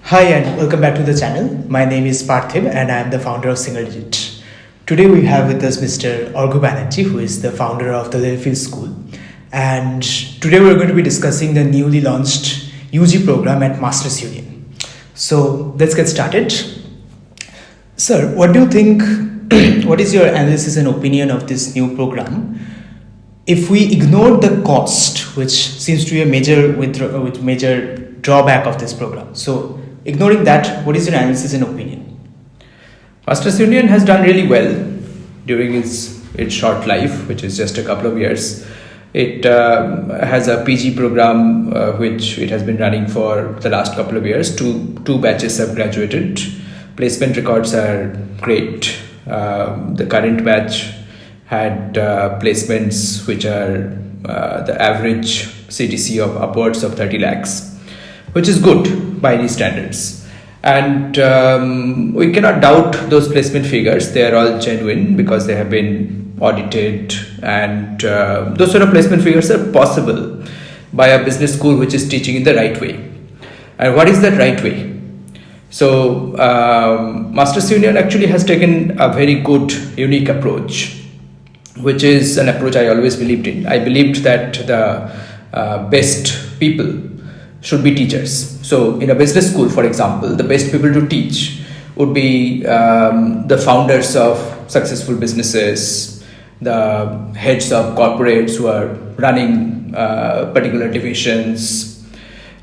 Hi and welcome back to the channel. My name is Parthib and I am the founder of Single Digit. Today we have with us Mr Arghya Banerjee, who is the founder of the Levelfield School. And today we are going to be discussing the newly launched UG program at Masters Union. So let's get started. Sir, what do you think, what is your analysis and opinion of this new program? If we ignore the cost, which seems to be a major drawback of this program. So ignoring that, what is your analysis and opinion? Masters Union has done really well during its short life, which is just a couple of years. It has a PG program which it has been running for the last couple of years. Two batches have graduated. Placement records are great. The current batch had placements which are the average CTC of upwards of 30 lakhs, which is good by any standards. And we cannot doubt those placement figures. They are all genuine because they have been audited, and those sort of placement figures are possible by a business school which is teaching in the right way. And what is that right way? So Masters Union actually has taken a very good, unique approach, which is an approach I always believed in. I believed that the best people should be teachers. So in a business school, for example, the best people to teach would be the founders of successful businesses, the heads of corporates who are running particular divisions.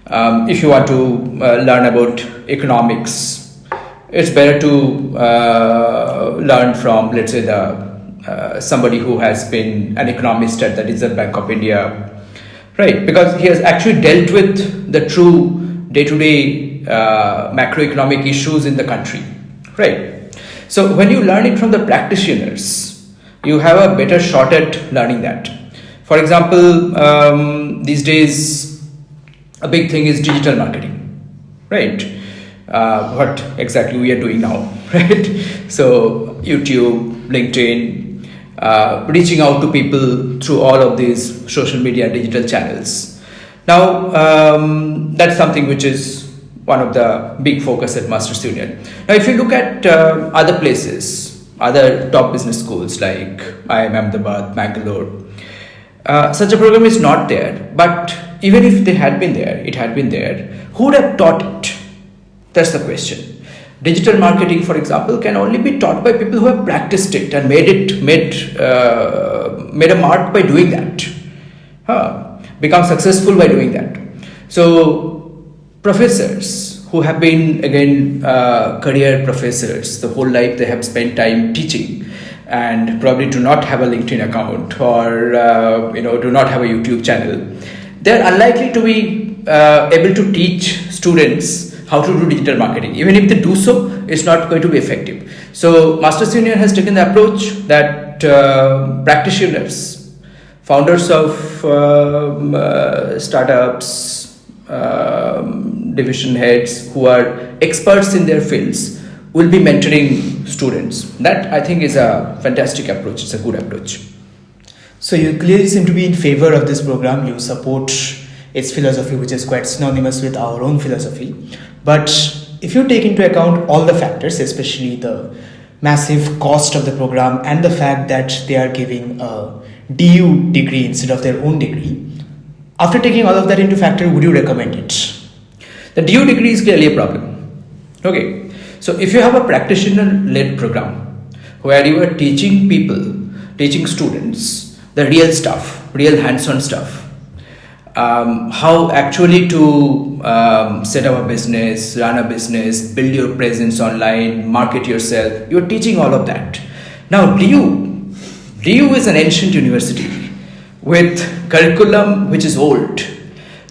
If you want to learn about economics, it's better to learn from, let's say, somebody who has been an economist at the Reserve Bank of India, right? Because he has actually dealt with the true day-to-day macroeconomic issues in the country, right? So when you learn it from the practitioners, you have a better shot at learning that. For example, these days, a big thing is digital marketing, right? What exactly we are doing now, right? So YouTube, LinkedIn, reaching out to people through all of these social media and digital channels. Now, that's something which is one of the big focus at Masters Union. Now, if you look at other places, other top business schools like IIM Ahmedabad, Bangalore, such a program is not there. But even if they had been there, it had been there, who would have taught it? That's the question. Digital marketing, for example, can only be taught by people who have practiced it and made a mark by doing that. Become successful by doing that. So professors who have been, again, career professors, the whole life they have spent time teaching and probably do not have a LinkedIn account or do not have a YouTube channel, they are unlikely to be able to teach students how to do digital marketing. Even if they do so, it's not going to be effective. So Masters Union has taken the approach that practitioners, founders of startups, division heads who are experts in their fields will be mentoring students. That, I think, is a fantastic approach. It's a good approach. So you clearly seem to be in favor of this program. You support its philosophy, which is quite synonymous with our own philosophy. But if you take into account all the factors, especially the massive cost of the program and the fact that they are giving a DU degree instead of their own degree, after taking all of that into factor, would you recommend it? The DU degree is clearly a problem. Okay, so if you have a practitioner-led program where you are teaching people, teaching students the real stuff, real hands-on stuff, how actually to set up a business, run a business, build your presence online, market yourself. You're teaching all of that. Now, DU is an ancient university with curriculum which is old.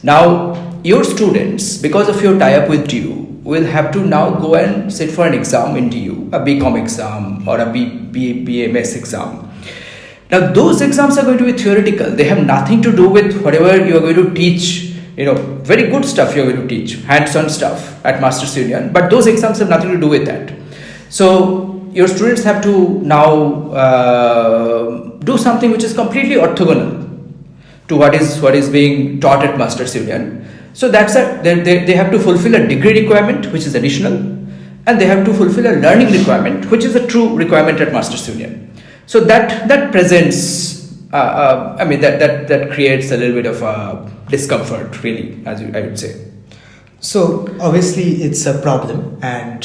Now, your students, because of your tie-up with DU, will have to now go and sit for an exam in DU, a BCom exam or a BMS exam. Now, those exams are going to be theoretical. They have nothing to do with whatever you are going to teach, very good stuff you are going to teach, hands-on stuff at Masters Union, but those exams have nothing to do with that. So, your students have to now do something which is completely orthogonal to what is being taught at Masters Union. So they have to fulfill a degree requirement, which is additional, and they have to fulfill a learning requirement, which is a true requirement at Masters Union. So that presents, that creates a little bit of discomfort, really, I would say. So obviously it's a problem, and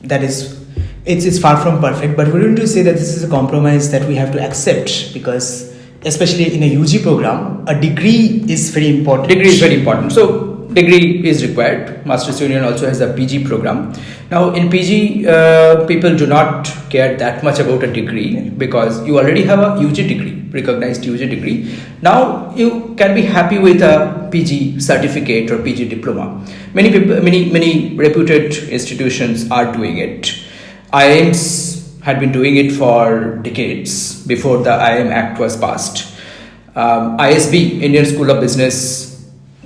that is, it's far from perfect, but wouldn't you say that this is a compromise that we have to accept, because especially in a UG program, a degree is very important. Degree is very important. So degree is required. Masters Union also has a PG program. Now in PG, people do not care that much about a degree, because you already have a UG degree, recognized UG degree. Now you can be happy with a PG certificate or PG diploma. Many people, many reputed institutions are doing it. IIMs had been doing it for decades before the IIM Act was passed. ISB, Indian School of Business,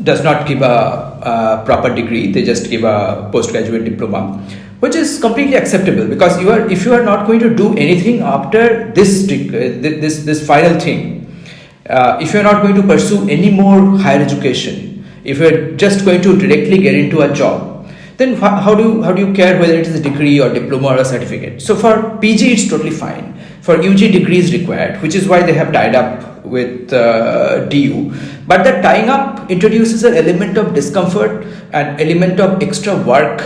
does not give a proper degree. They just give a postgraduate diploma, which is completely acceptable, because if you are not going to do anything after this final thing, if you are not going to pursue any more higher education, if you are just going to directly get into a job, then how do you care whether it is a degree or diploma or a certificate? So for PG it's totally fine. For UG degree is required, which is why they have tied up with DU. But that tying up introduces an element of discomfort, an element of extra work,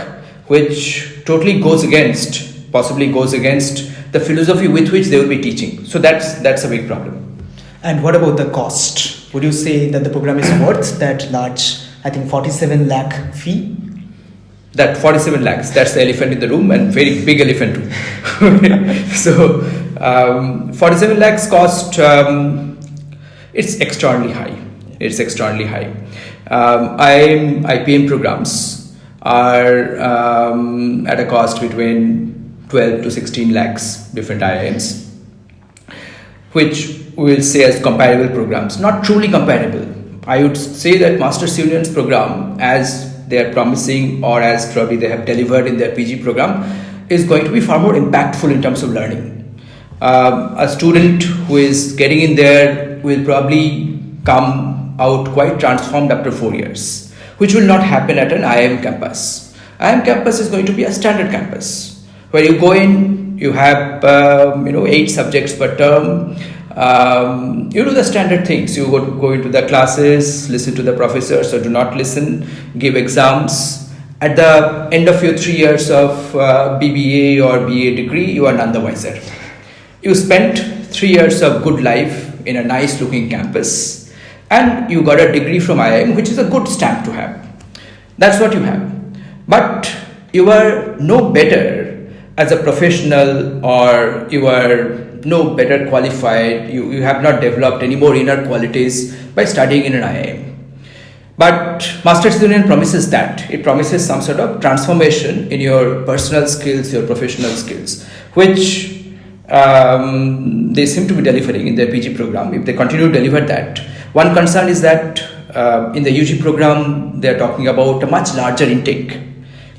which totally possibly goes against the philosophy with which they will be teaching. So that's a big problem. And what about the cost? Would you say that the program is worth that large, I think 47 lakh fee? That 47 lakhs, that's the elephant in the room, and very big elephant too. So 47 lakhs cost, it's extraordinarily high. IIM IPM programs are at a cost between 12 to 16 lakhs, different IIMs, which we will say as comparable programs. Not truly comparable. I would say that Masters Union's program, as they are promising or as probably they have delivered in their PG program, is going to be far more impactful in terms of learning. A student who is getting in there will probably come out quite transformed after 4 years, which will not happen at an IIM campus. IIM campus is going to be a standard campus where you go in, you have 8 subjects per term. You do the standard things. You go into the classes, listen to the professors or do not listen, give exams. At the end of your 3 years of BBA or BA degree, you are none the wiser. You spent 3 years of good life in a nice looking campus, and you got a degree from IIM, which is a good stamp to have. That's what you have. But you are no better as a professional, or you are no better qualified, you have not developed any more inner qualities by studying in an IIM. But Masters Union promises that. It promises some sort of transformation in your personal skills, your professional skills, which they seem to be delivering in their PG program. If they continue to deliver that, one concern is that in the UG program, they are talking about a much larger intake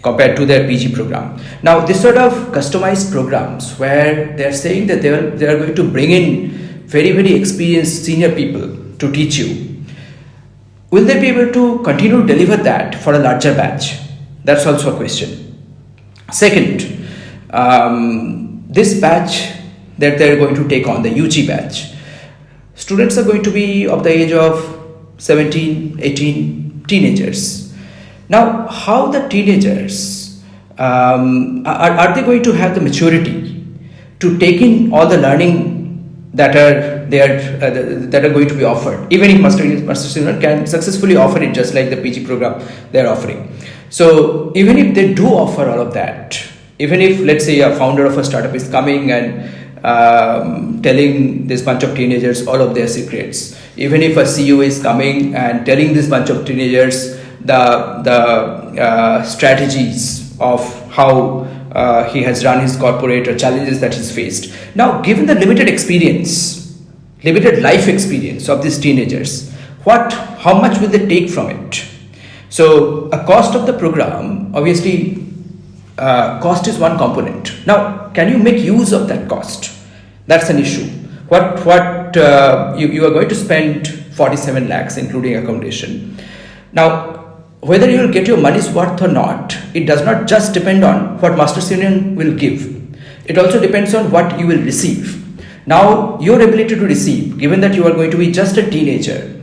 compared to their PG program. Now, this sort of customized programs where they are saying that they are going to bring in very, very experienced senior people to teach you, will they be able to continue to deliver that for a larger batch? That's also a question. Second, this batch that they're going to take on, the UG batch, students are going to be of the age of 17, 18, teenagers. Now, how the teenagers, are they going to have the maturity to take in all the learning that are going to be offered, even if Masters Union can successfully offer it just like the PG program they are offering. So even if they do offer all of that, even if, let's say, a founder of a startup is coming and telling this bunch of teenagers all of their secrets, even if a CEO is coming and telling this bunch of teenagers the strategies of how he has run his corporate or challenges that he's faced. Now, given the limited life experience of these teenagers, how much will they take from it? So a cost of the program, obviously, cost is one component. Now, can you make use of that cost? That's an issue. You are going to spend 47 lakhs including accommodation. Now, whether you will get your money's worth or not, it does not just depend on what Masters Union will give. It also depends on what you will receive. Now, your ability to receive, given that you are going to be just a teenager,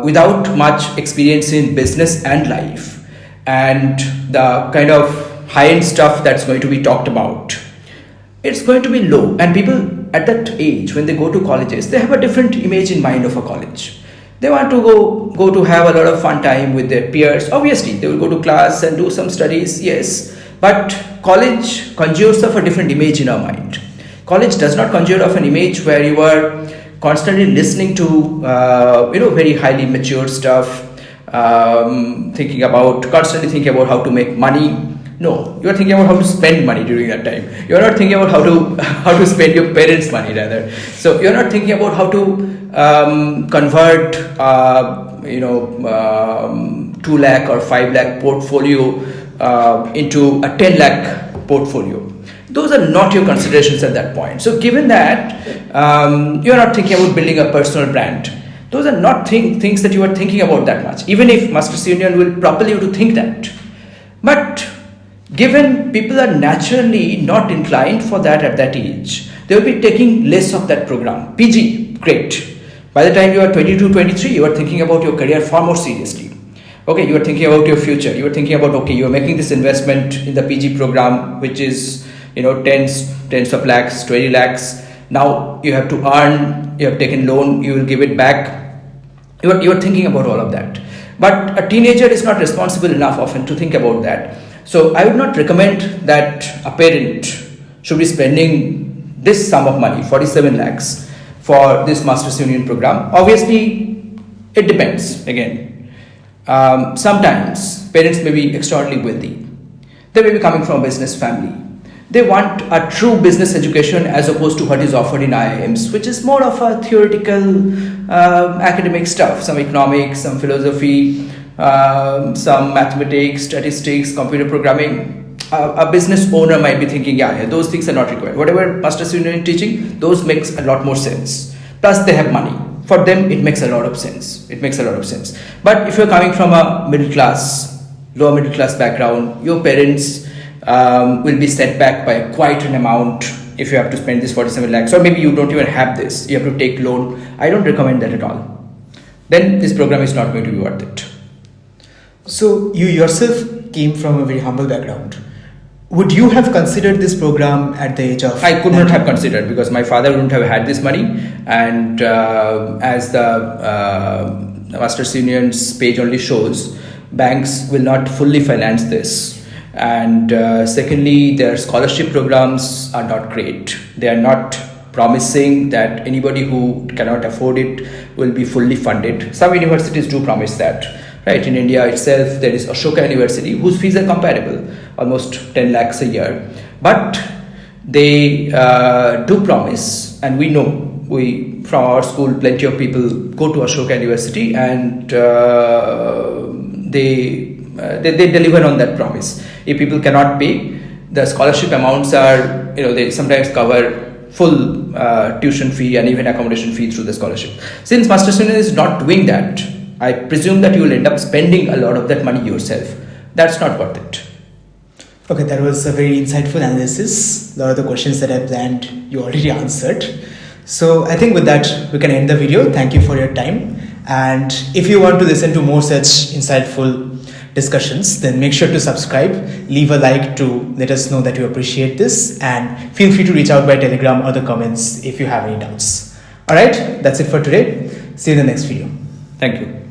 without much experience in business and life, and the kind of high-end stuff that's going to be talked about, it's going to be low. And people at that age, when they go to colleges, they have a different image in mind of a college. They want to go to have a lot of fun time with their peers. Obviously, they will go to class and do some studies, yes. But college conjures of a different image in our mind. College does not conjure of an image where you are constantly listening to very highly mature stuff, constantly thinking about how to make money. No, you are thinking about how to spend money during that time. You are not thinking about how to spend your parents' money rather. So you are not thinking about how to convert 2 lakh or 5 lakh portfolio into a 10 lakh portfolio. Those are not your considerations at that point. So given that you are not thinking about building a personal brand, those are not things that you are thinking about that much, even if Masters Union will propel you to think that. But given people are naturally not inclined for that at that age, they will be taking less of that program. PG, great. By the time you are 22, 23, you are thinking about your career far more seriously. Okay, you are thinking about your future. You are thinking about, okay, you are making this investment in the PG program, which is, tens of lakhs, 20 lakhs. Now you have to earn, you have taken loan, you will give it back. You are thinking about all of that. But a teenager is not responsible enough often to think about that. So I would not recommend that a parent should be spending this sum of money, 47 lakhs, for this Masters Union program. Obviously, it depends. Again, sometimes parents may be extraordinarily wealthy. They may be coming from a business family. They want a true business education as opposed to what is offered in IIMs, which is more of a theoretical academic stuff, some economics, some philosophy, some mathematics, statistics, computer programming. A business owner might be thinking, yeah, those things are not required. Whatever Masters Union is teaching, those makes a lot more sense. Plus, they have money. For them, it makes a lot of sense. But if you're coming from a lower middle class background, your parents will be set back by quite an amount if you have to spend this 47 lakhs, or maybe you don't even have this, you have to take loan. I don't recommend that at all. Then this program is not going to be worth it. So you yourself came from a very humble background. Would you have considered this program at the age of... I could not have considered, because my father wouldn't have had this money, and as the Masters Union's page only shows, banks will not fully finance this. And secondly, their scholarship programs are not great. They are not promising that anybody who cannot afford it will be fully funded. Some universities do promise that. Right, in India itself, there is Ashoka University, whose fees are comparable, almost 10 lakhs a year. But they do promise, and we know, from our school, plenty of people go to Ashoka University, and they deliver on that promise. If people cannot pay, the scholarship amounts are, they sometimes cover full tuition fee and even accommodation fee through the scholarship. Since Masters Union is not doing that, I presume that you will end up spending a lot of that money yourself. That's not worth it. Okay, that was a very insightful analysis. A lot of the questions that I planned, you already answered. So I think with that, we can end the video. Thank you for your time. And if you want to listen to more such insightful discussions, then make sure to subscribe, leave a like to let us know that you appreciate this, and feel free to reach out by Telegram or the comments if you have any doubts. Alright, that's it for today. See you in the next video. Thank you.